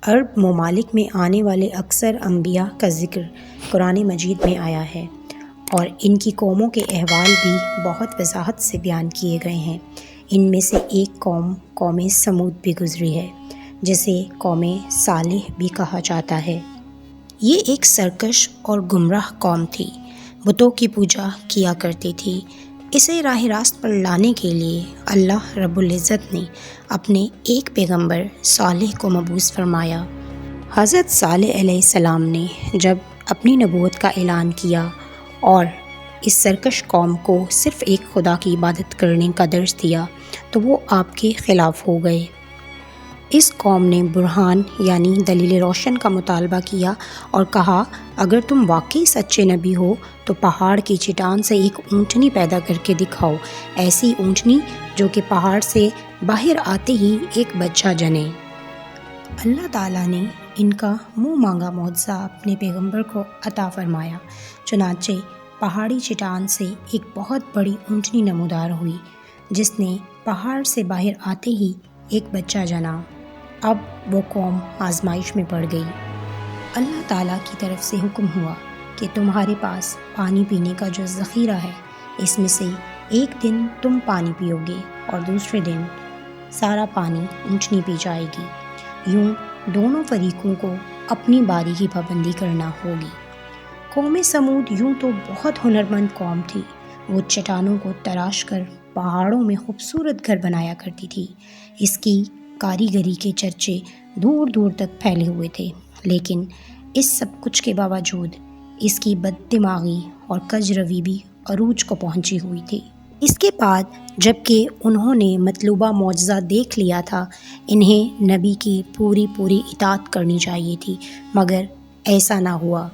عرب ممالک میں آنے والے اکثر انبیاء کا ذکر قرآن مجید میں آیا ہے اور ان کی قوموں کے احوال بھی بہت وضاحت سے بیان کیے گئے ہیں۔ ان میں سے ایک قوم سمود بھی گزری ہے، جسے قوم صالح بھی کہا جاتا ہے۔ یہ ایک سرکش اور گمراہ قوم تھی، بتوں کی پوجا کیا کرتی تھی۔ اسے راہ راست پر لانے کے لیے اللہ رب العزت نے اپنے ایک پیغمبر صالح کو مبعوث فرمایا۔ حضرت صالح علیہ السلام نے جب اپنی نبوت کا اعلان کیا اور اس سرکش قوم کو صرف ایک خدا کی عبادت کرنے کا درس دیا تو وہ آپ کے خلاف ہو گئے۔ اس قوم نے برہان یعنی دلیل روشن کا مطالبہ کیا اور کہا، اگر تم واقعی سچے نبی ہو تو پہاڑ کی چٹان سے ایک اونٹنی پیدا کر کے دکھاؤ، ایسی اونٹنی جو کہ پہاڑ سے باہر آتے ہی ایک بچہ جنے۔ اللہ تعالیٰ نے ان کا منہ مانگا معجزہ اپنے پیغمبر کو عطا فرمایا، چنانچہ پہاڑی چٹان سے ایک بہت بڑی اونٹنی نمودار ہوئی، جس نے پہاڑ سے باہر آتے ہی ایک بچہ جنا۔ اب وہ قوم آزمائش میں پڑ گئی۔ اللہ تعالیٰ کی طرف سے حکم ہوا کہ تمہارے پاس پانی پینے کا جو ذخیرہ ہے، اس میں سے ایک دن تم پانی پیو گے اور دوسرے دن سارا پانی اونٹنی پی جائے گی۔ یوں دونوں فریقوں کو اپنی باری کی پابندی کرنا ہوگی۔ قوم سمود یوں تو بہت ہنرمند قوم تھی۔ وہ چٹانوں کو تراش کر پہاڑوں میں خوبصورت گھر بنایا کرتی تھی۔ اس کی کاریگری کے چرچے دور دور تک پھیلے ہوئے تھے، لیکن اس سب کچھ کے باوجود اس کی بد دماغی اور کج روی بھی عروج کو پہنچی ہوئی تھی۔ اس کے بعد جب کہ انہوں نے مطلوبہ معجزہ دیکھ لیا تھا، انہیں نبی کی پوری اطاعت کرنی چاہیے تھی، مگر ایسا نہ ہوا۔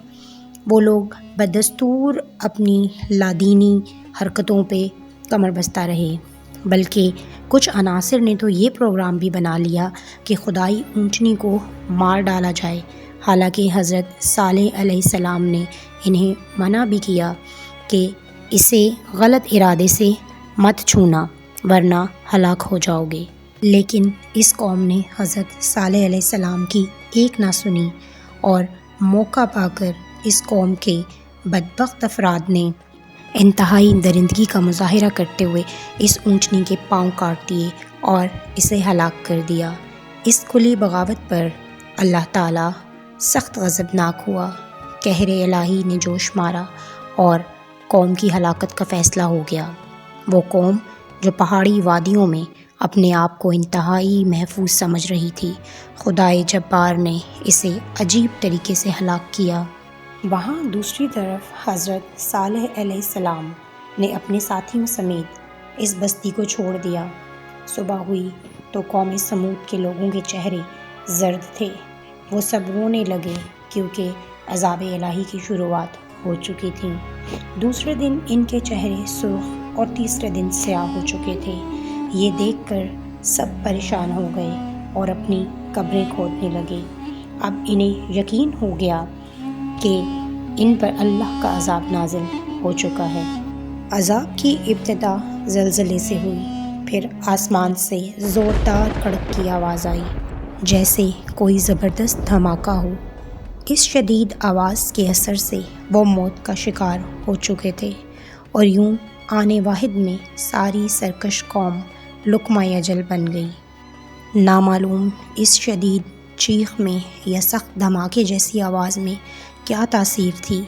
وہ لوگ بدستور اپنی لادینی حرکتوں پہ کمر بستہ رہے، بلکہ کچھ عناصر نے تو یہ پروگرام بھی بنا لیا کہ خدائی اونٹنی کو مار ڈالا جائے، حالانکہ حضرت صالح علیہ السلام نے انہیں منع بھی کیا کہ اسے غلط ارادے سے مت چھونا ورنہ ہلاک ہو جاؤ گے۔ لیکن اس قوم نے حضرت صالح علیہ السلام کی ایک نہ سنی اور موقع پا کر اس قوم کے بدبخت افراد نے انتہائی درندگی کا مظاہرہ کرتے ہوئے اس اونٹنی کے پاؤں کاٹ دیے اور اسے ہلاک کر دیا۔ اس کھلی بغاوت پر اللہ تعالیٰ سخت غضبناک ہوا، قہر الہی نے جوش مارا اور قوم کی ہلاکت کا فیصلہ ہو گیا۔ وہ قوم جو پہاڑی وادیوں میں اپنے آپ کو انتہائی محفوظ سمجھ رہی تھی، خدائے جبار نے اسے عجیب طریقے سے ہلاک کیا۔ وہاں دوسری طرف حضرت صالح علیہ السلام نے اپنے ساتھیوں سمیت اس بستی کو چھوڑ دیا۔ صبح ہوئی تو قوم سمود کے لوگوں کے چہرے زرد تھے۔ وہ سب رونے لگے کیونکہ عذاب الہی کی شروعات ہو چکی تھی۔ دوسرے دن ان کے چہرے سرخ اور تیسرے دن سیاہ ہو چکے تھے۔ یہ دیکھ کر سب پریشان ہو گئے اور اپنی قبریں کھودنے لگے۔ اب انہیں یقین ہو گیا کہ ان پر اللہ کا عذاب نازل ہو چکا ہے۔ عذاب کی ابتدا زلزلے سے ہوئی، پھر آسمان سے زوردار کڑک کی آواز آئی، جیسے کوئی زبردست دھماکہ ہو۔ اس شدید آواز کے اثر سے وہ موت کا شکار ہو چکے تھے اور یوں آنے واحد میں ساری سرکش قوم لقمہ اجل بن گئی۔ نامعلوم اس شدید چیخ میں یا سخت دھماکے جیسی آواز میں کیا تاثیر تھی؟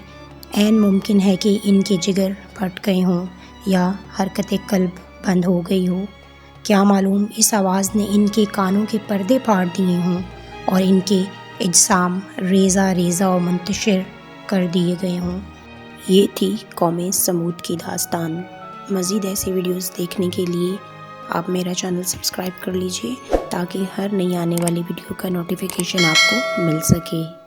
عین ممکن ہے کہ ان کے جگر پھٹ گئے ہوں یا حرکت قلب بند ہو گئی ہو۔ کیا معلوم اس آواز نے ان کے کانوں کے پردے پھاڑ دیے ہوں اور ان کے اجسام ریزہ ریزہ و منتشر کر دیے گئے ہوں۔ یہ تھی قوم سمود کی داستان۔ مزید ایسی ویڈیوز دیکھنے کے لیے آپ میرا چینل سبسکرائب کر لیجئے تاکہ ہر نئی آنے والی ویڈیو کا نوٹیفیکیشن آپ کو مل سکے۔